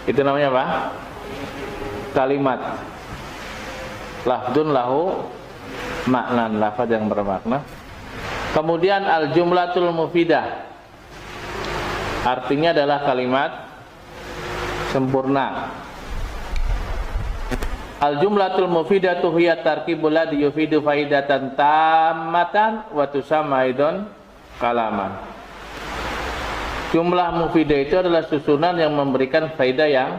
Itu namanya apa? Kalimat. Lafdun lahu maknan, lafaz yang bermakna. Kemudian al-jumlatul mufidah, artinya adalah kalimat sempurna. Al-jumlatul mufidatu hiya tarkibul ladzi yufidu faidatan tammatan wa tusamma aidan kalaman. Jumlah mufidah itu adalah susunan yang memberikan faidah yang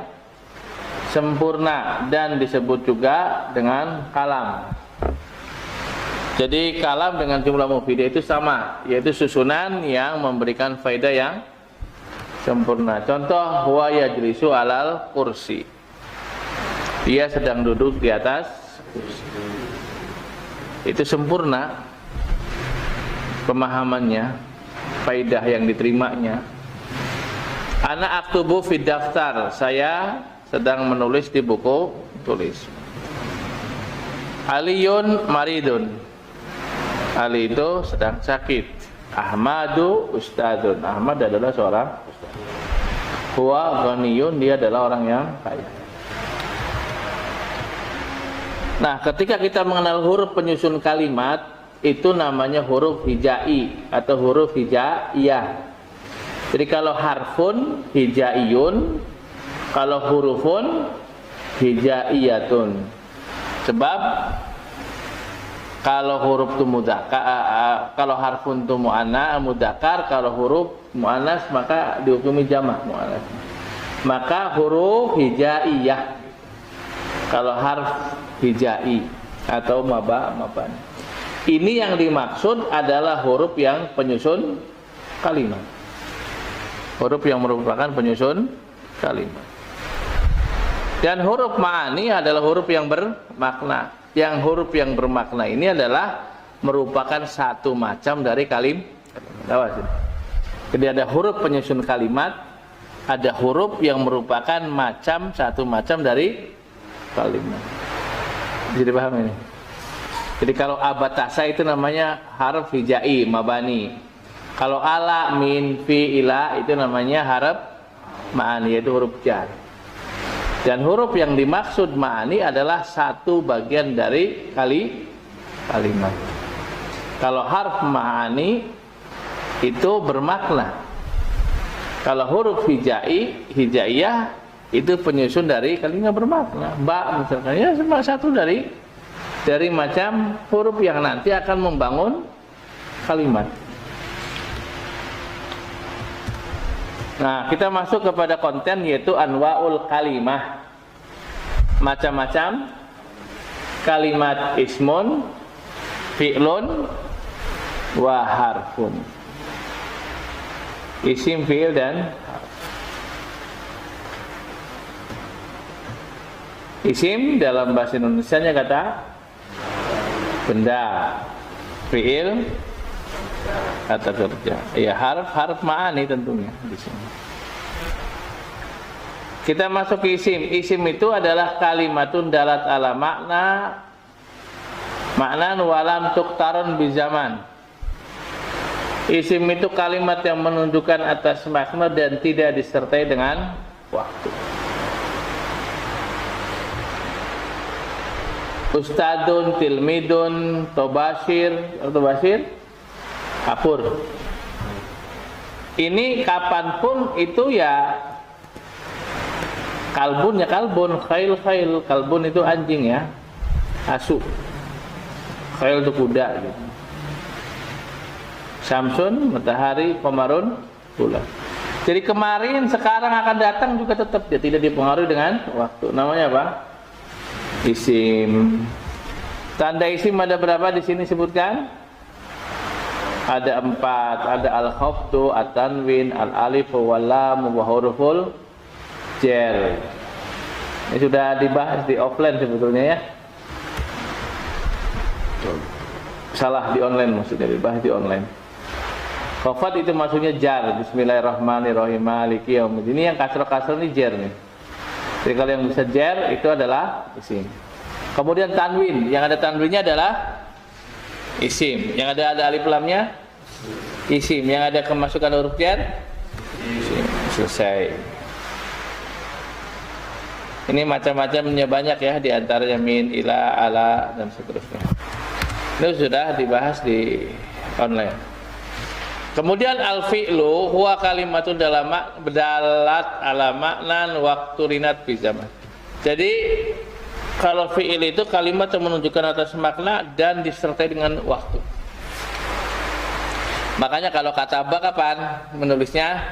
sempurna dan disebut juga dengan kalam. Jadi kalam dengan jumlah mufidah itu sama, yaitu susunan yang memberikan faidah yang sempurna. Contoh, huwa yajlisu alal kursi. Dia sedang duduk di atas kursi. Itu sempurna pemahamannya, faidah yang diterimanya. Ana aktubu fid daftar. Saya sedang menulis di buku tulis. Aliyun maridun. Ali itu sedang sakit. Ahmadu ustadun. Ahmad adalah seorang ustad. Huwa ghaniyun, dia adalah orang yang kaya. Nah, ketika kita mengenal huruf penyusun kalimat, itu namanya huruf hijai atau huruf hijaiyah. Jadi kalau harfun hijaiyun, kalau hurufun hijaiyatun. Sebab kalau huruf itu mudzakkar, kalau harfun itu mudzakkar, kalau huruf muannas maka dihukumi jamak muannas. Maka huruf hijaiyah. Kalau harf hijai atau maban. Ini yang dimaksud adalah huruf yang penyusun kalimat. Huruf yang merupakan penyusun kalimat. Dan huruf ma'ani adalah huruf yang bermakna. Yang huruf yang bermakna ini adalah merupakan satu macam dari kalimat. Jadi ada huruf penyusun kalimat, ada huruf yang merupakan satu macam dari kalimat. Jadi paham ini? Jadi kalau abatasa itu namanya harf hijai mabani. Kalau ala, min, fi, ila itu namanya harf ma'ani, yaitu huruf jar. Dan huruf yang dimaksud ma'ani adalah satu bagian dari kalimat. Kalau harf ma'ani itu bermakna. Kalau huruf hijaiyah itu penyusun dari kalimat bermakna. Ba misalkan, ya cuma satu dari macam huruf yang nanti akan membangun kalimat. Nah, kita masuk kepada konten yaitu anwaul kalimah. Macam-macam kalimat ismun, fi'lun, wa harfun. Isim, fi'il dan isim dalam bahasa Indonesianya kata benda, fi'il kata kerja. Ya, harf ma'ani tentunya di sini. Kita masuk ke isim. Isim itu adalah kalimatun dalat ala maknan walam tuktaron bizaman. Isim itu kalimat yang menunjukkan atas makna dan tidak disertai dengan waktu. Ustadun, tilmidun, tobashir, kapur. Ini kapanpun itu ya kalbun ya kalbun, khail. Kalbun itu anjing ya, asu. Khail itu kuda gitu. Samsun, matahari, komarun, bulan. Jadi kemarin, sekarang akan datang juga tetap dia tidak dipengaruhi dengan waktu. Namanya apa? Isim. Tanda isim ada berapa di sini sebutkan? Ada 4. Ada al-khafdu, at-tanwin, al-alif, wal-lam, wa huruful jar. Ini sudah dibahas di offline sebetulnya ya. Salah, di online maksudnya, dibahas di online. Khafat itu maksudnya jar. Bismillahirrahmanirrahim. Maliki yaumiddin. Ini yang kasroh-kasroh ini jar nih. Jadi kalau yang bisa jar itu adalah isim. Kemudian tanwin, yang ada tanwinnya adalah isim. Yang ada alif lamnya isim. Yang ada kemasukan huruf jar isim. Selesai. Ini macam-macamnya banyak ya, di antaranya min, ila, ala, dan seterusnya. Itu sudah dibahas di online. Kemudian al-fi'lu huwa kalimatun dalat ala maknan waktu rinat fi zaman. Jadi kalau fi'il itu kalimat yang menunjukkan atas makna dan disertai dengan waktu. Makanya kalau kataba kapan menulisnya?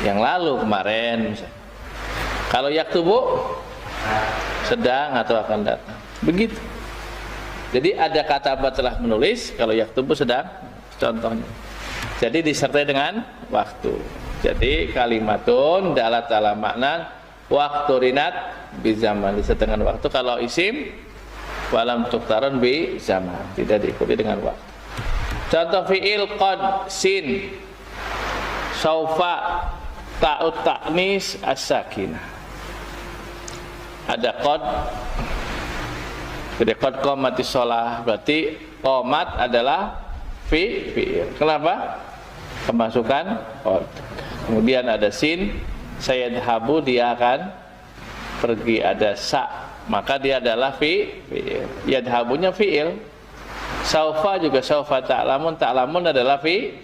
Yang lalu, kemarin misalnya. Kalau yaktubu sedang atau akan datang. Begitu. Jadi ada kataba telah menulis, kalau yaktubu sedang, contohnya. Jadi disertai dengan waktu. Jadi kalimatun dalat ala makna waktu rinat bi zaman, disertai dengan waktu. Kalau isim walam tuktaron bi zaman, tidak diikuti dengan waktu. Contoh fi'il qad, sin, saufa, ta'ut ta'nis as-sakinah. Ada qad, jadi qad qomati sholah, berarti qomat adalah fi'il. Kenapa? Kemasukan qad. Kemudian ada sin, sayadhabu, dia akan pergi. Ada sa, maka dia adalah fi'il. Yadhabunya fi'il. Saufa juga saufa, ta'lamun adalah fi'il.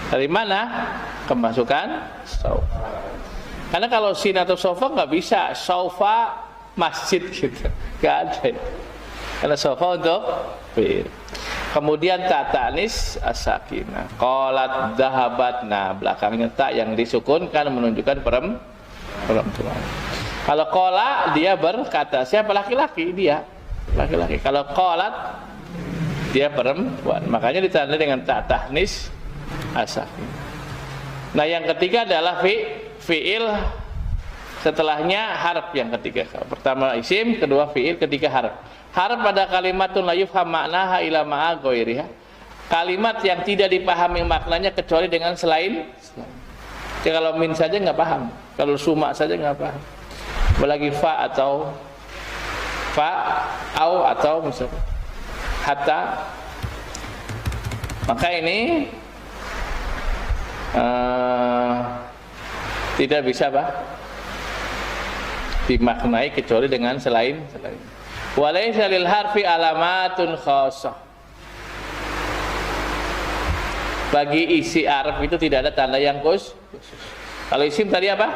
Dari mana? Kemasukan saufa. Karena kalau sin atau sofa nggak bisa, sofa masjid gitu, nggak ada. Karena sofa untuk fi'il. Kemudian ta ta'nis as-sakinah. Qalat dhahabat, nah belakangnya tak yang disukunkan menunjukkan perempuan. Kalau qala dia berkata, siapa? Laki-laki, dia laki-laki. Kalau qalat dia perempuan, makanya ditandai dengan ta ta'nis as-sakinah. Nah yang ketiga adalah fi'il, setelahnya harf yang ketiga. Pertama isim, kedua fi'il, ketiga harf. Harf pada kalimatun la yufham ma'naha ila ma'a ghairiha. Kalimat yang tidak dipahami maknanya kecuali dengan selain. Jadi kalau min saja nggak paham, kalau suma saja nggak paham. Apalagi fa atau au atau misalnya hatta. Maka ini tidak bisa dimaknai kecuali dengan selain. Walaysa lil harfi alamatun khassah. Bagi isi araf itu tidak ada tanda yang khusus. Kalau isim tadi apa?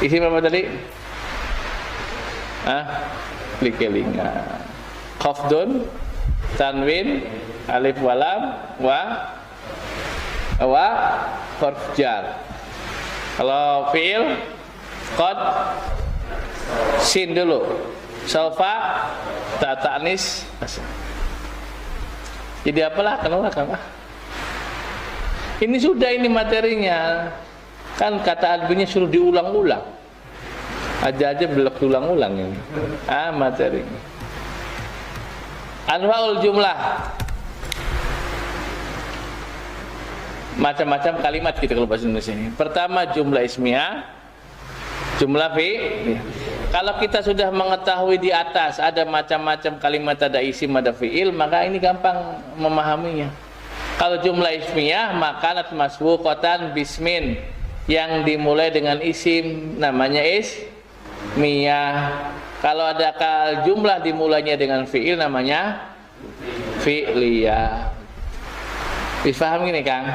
Isim apa tadi? Likelinga. Khafdun, tanwin, alif walam, wa huruf jar. Kalau fi'il qad, sin dulu, saufa, ta ta'nis. Jadi apalah kenapa? Ini sudah, ini materinya. Kan kata artinya suruh diulang-ulang. Aja belok ulang-ulang ini. Materinya. Anwaul jumlah. Macam-macam kalimat kita kalau bahasa Indonesia ini. Pertama jumlah ismiyah, jumlah fi'il. Kalau kita sudah mengetahui di atas ada macam-macam kalimat, ada isim, ada fi'il, maka ini gampang memahaminya. Kalau jumlah ismiyah, makanat masbuqatan bismin, yang dimulai dengan isim namanya ismiyah. Kalau ada jumlah dimulainya dengan fi'il namanya fi'liyah. Difahami nih Kang?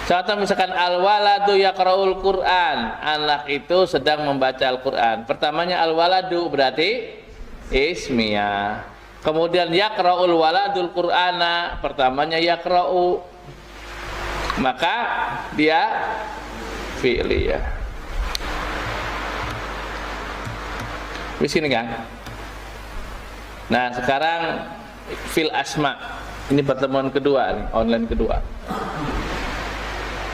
Contoh misalkan al-waladu yaqra'ul Qur'an, anak itu sedang membaca Al-Qur'an. Pertamanya al-waladu berarti ismiyah. Kemudian yaqra'ul waladul Qur'ana, pertamanya yaqra'u, maka dia fi'liyah. Di sini kan. Nah, sekarang fil asma. Ini pertemuan kedua nih, online kedua.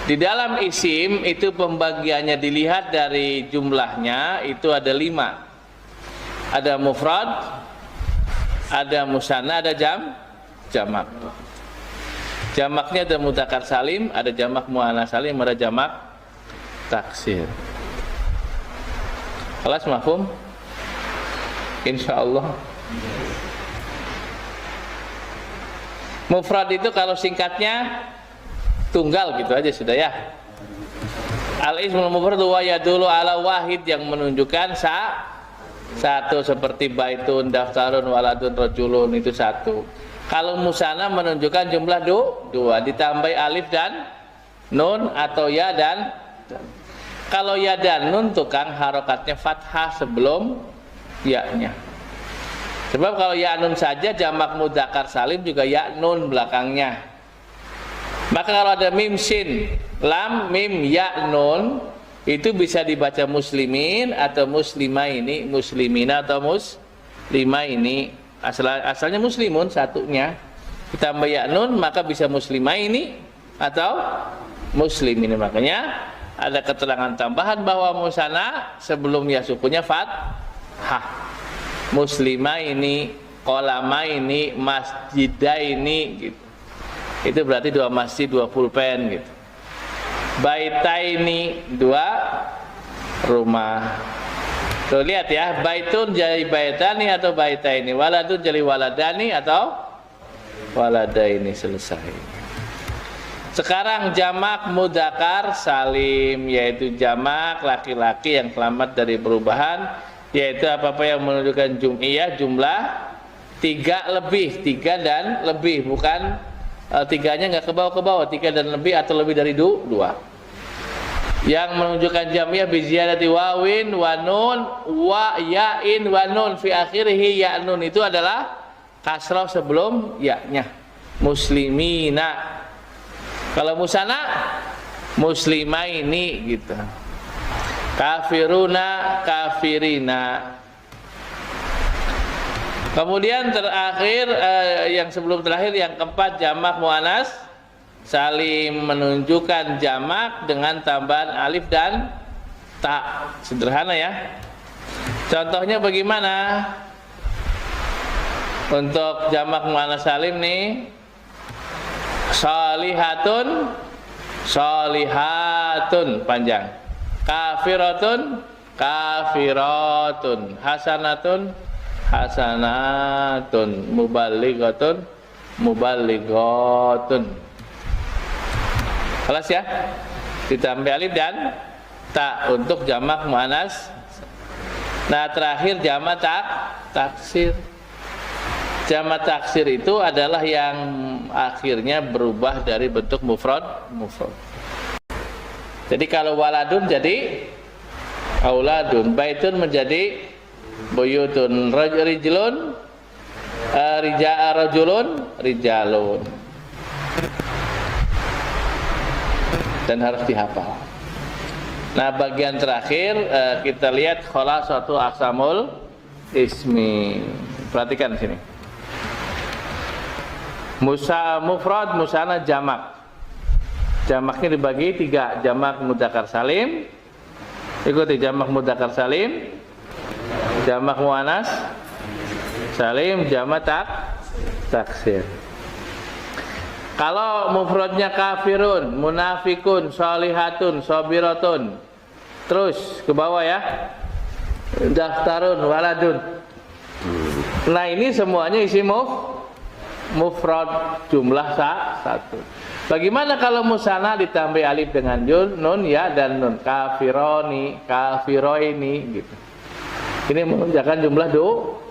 Di dalam isim itu pembagiannya dilihat dari jumlahnya, itu ada 5. Ada mufrad, ada musanna, ada jamak. Jamaknya ada mudzakkar salim, ada jamak muannats salim, ada jamak taksir. Kelas mafhum? Insyaallah. Mufrad itu kalau singkatnya tunggal gitu aja sudah ya. Al-ismul mufrad wa yadullu ala wahid, yang menunjukkan satu, seperti baitun, daftarun, waladun, rajulun, itu satu. Kalau musanna menunjukkan jumlah dua, ditambah alif dan nun atau ya dan. Kalau ya dan nun tukang harokatnya fathah sebelum ya-nya. Sebab kalau ya nun saja jamak mudzakkar salim juga ya nun belakangnya. Maka kalau ada mim sin, lam, mim, ya, nun, itu bisa dibaca muslimin atau muslimaini, muslimina atau muslimaini. Asalnya muslimun satunya. Ditambah ya nun maka bisa muslimaini atau muslimin. Makanya ada keterangan tambahan bahwa musanna sebelum ya sukunya fathah. Muslimaini, qolamaini, masjidaini gitu. Itu berarti 2 masjid, 2 pulpen gitu. Baitaini, 2 rumah. Tuh lihat ya, baitun jadi baitani atau baitaini, waladun jadi waladani atau waladaini, selesai. Sekarang jamak mudzakkar salim, yaitu jamak laki-laki yang selamat dari perubahan, yaitu apa-apa yang menunjukkan jumlah 3 lebih, 3 dan lebih, bukan 3-nya nggak ke bawah, 3 dan lebih atau lebih dari 2. Yang menunjukkan jamiyah bi ziyadati wawin wa nun wa ya'in wa nun fi akhirih ya nun, itu adalah kasrah sebelum ya-nya. Muslimina. Kalau musanna muslimaini gitu. Kafiruna, kafirina. Kemudian terakhir yang sebelum terakhir yang keempat jamak muannas salim, menunjukkan jamak dengan tambahan alif dan ta. Sederhana ya. Contohnya bagaimana? Untuk jamak muannas salim nih, sholihatun, sholihatun panjang. Kafiratun, kafiratun. Hasanatun, hasanatun. Muballighatun, muballighatun. Kelas ya? Ditambah alif dan ta untuk jamak muannas. Nah, terakhir jamak taksir. Jamak taksir itu adalah yang akhirnya berubah dari bentuk mufrad. Jadi kalau waladun jadi auladun, baitun menjadi buyutun, rijlun rajulun, rijalun. Dan harus dihafal. Nah, bagian terakhir kita lihat khalasatu aqsamul ismi. Perhatikan sini. Mufrad, musanna, jamak. Jamaknya dibagi 3, jamak mudzakkar salim. Ikuti jamak mudzakkar salim, jamak muannas salim, jamak taksir. Kalau mufradnya kafirun, munafikun, sholihatun, sobiratun, terus ke bawah ya, daftarun, waladun. Nah, ini semuanya isi mufrad, jumlah 1. Bagaimana kalau musanna ditambah alif dengan nun, ya dan nun, kafironi, kafiroini gitu. Ini menunjukkan jumlah 2.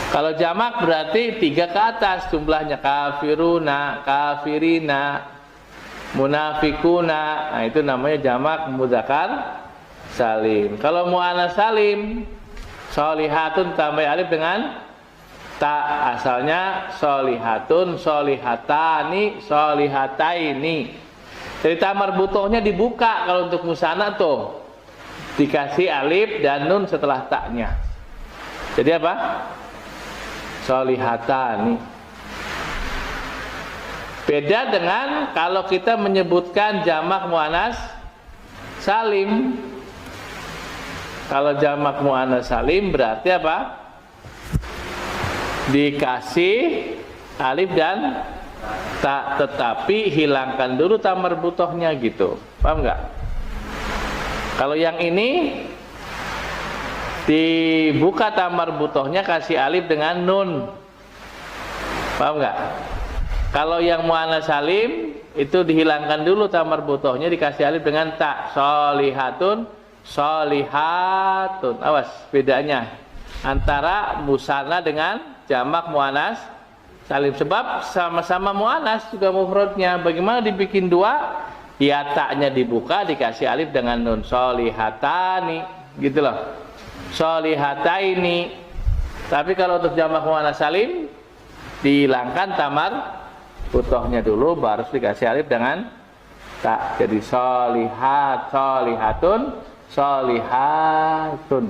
Kalau jamak berarti 3 ke atas jumlahnya, kafiruna, kafirina, munafikuna. Nah, itu namanya jamak mudzakkar salim. Kalau muannas salim, sholihatun tambah alif dengan ta, asalnya sholihatun, sholihatani, sholihataini. Jadi tamar butuhnya dibuka. Kalau untuk musanna tuh dikasih alif dan nun setelah taknya. Jadi apa? Sholihatani. Beda dengan kalau kita menyebutkan jamak muannas salim. Kalau jamak muannas salim berarti apa? Dikasih alif dan ta, tetapi hilangkan dulu tamar butohnya gitu. Paham nggak? Kalau yang ini dibuka tamar butohnya, kasih alif dengan nun. Paham nggak? Kalau yang muannas salim itu dihilangkan dulu ta marbutohnya, dikasih alif dengan ta. Sholihatun, sholihatun. Awas bedanya antara musanna dengan jamak muannas salim, sebab sama-sama muannas juga mufradnya. Bagaimana dibikin dua? Ya taknya dibuka, dikasih alif dengan nun. Sholihatani, gitu loh. Sholihataini. Tapi kalau untuk jamak muannas salim dihilangkan tamar butohnya dulu, baru dikasih alif dengan tak. Jadi sholihat, sholihatun, sholihatun.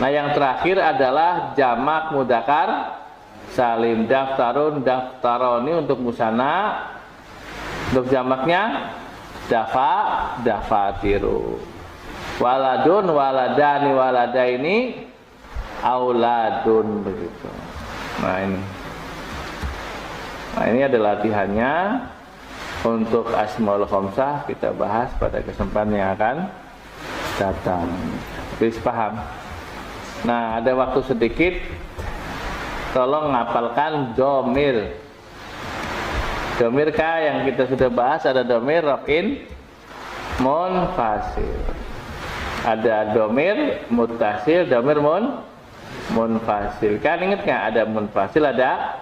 Nah yang terakhir adalah jamak mudzakkar salim. Daftarun, daftaroni untuk musanna. Untuk jamaknya dafa, dafatiru. Waladun, waladani, waladaini, auladun, begitu. Nah ini adalah latihannya untuk asmaul khamsah, kita bahas pada kesempatan yang akan datang. Please paham. Nah ada waktu sedikit, tolong ngapalkan domir. Domir K yang kita sudah bahas, ada domir raf'in munfasil, ada domir muttasil, domir munfasil. Kan ingat nggak? Ada munfasil, ada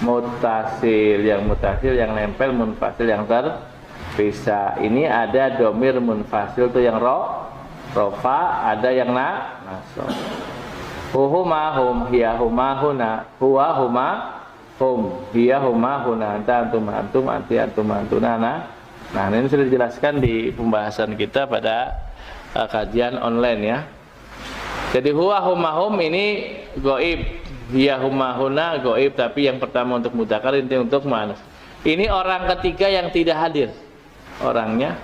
muttasil. Yang muttasil yang nempel, munfasil yang terpisah. Ini ada domir munfasil tuh yang rofa, ada yang nasab. Huma hum, hiya huma huna, huwa huma hum, hiya huma huna, anta antum antum, anti antum antuna. Nah ini sudah dijelaskan di pembahasan kita pada kajian online ya. Jadi huwa huma hum ini goib, hiya huma huna goib, tapi yang pertama untuk mudzakkar, ini untuk muannas. Ini orang ketiga yang tidak hadir orangnya.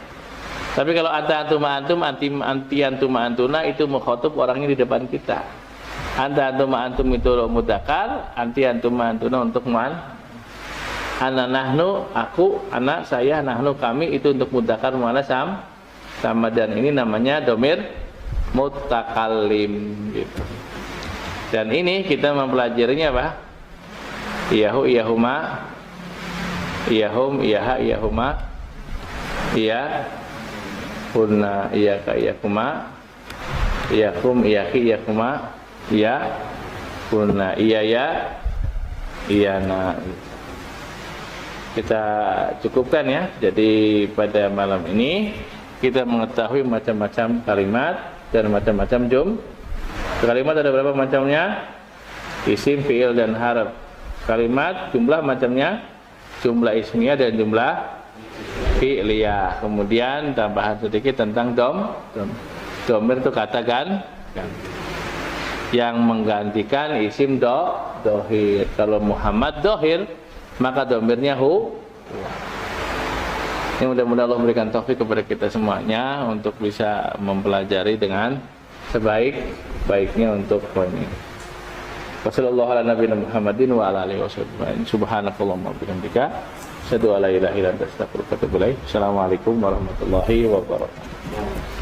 Tapi kalau anta antum antum, anti antum antuna, itu mukhatab orangnya di depan kita. Anta antum antum itu mudzakkar, anti antum antuna untuk muannas. Ana nahnu, aku, anak, saya, nahnu, kami, itu untuk mudzakkar muannas sama, dan ini namanya domir mutakallim gitu. Dan ini kita mempelajarinya apa? Iyahu, iyahuma, iyahum, iyaha, iyahuma, iya hunna, iyaka, iyakuma, iyakum, iyaki, iyakuma, iya hunna, iyaya, iyana. Kita cukupkan ya. Jadi pada malam ini kita mengetahui macam-macam kalimat dan macam-macam kalimat. Ada berapa macamnya? Isim, fi'il, dan harf. Kalimat jumlah macamnya, jumlah ismiyah dan jumlah fi'liyah. Kemudian tambahan sedikit tentang domir itu kata yang menggantikan isim dohir. Kalau Muhammad dohir, maka domirnya hu. Ini mudah-mudahan Allah memberikan taufik kepada kita semuanya untuk bisa mempelajari dengan sebaik-baiknya untuk poin ini. Wassallallahu ala nabiyina Muhammadin wa ala alihi wasallam. Subhanakallahumma wa bihamdika, asyhadu an la ilaha illa anta, astaghfiruka wa atubu ilaik. Assalamualaikum warahmatullahi wabarakatuh.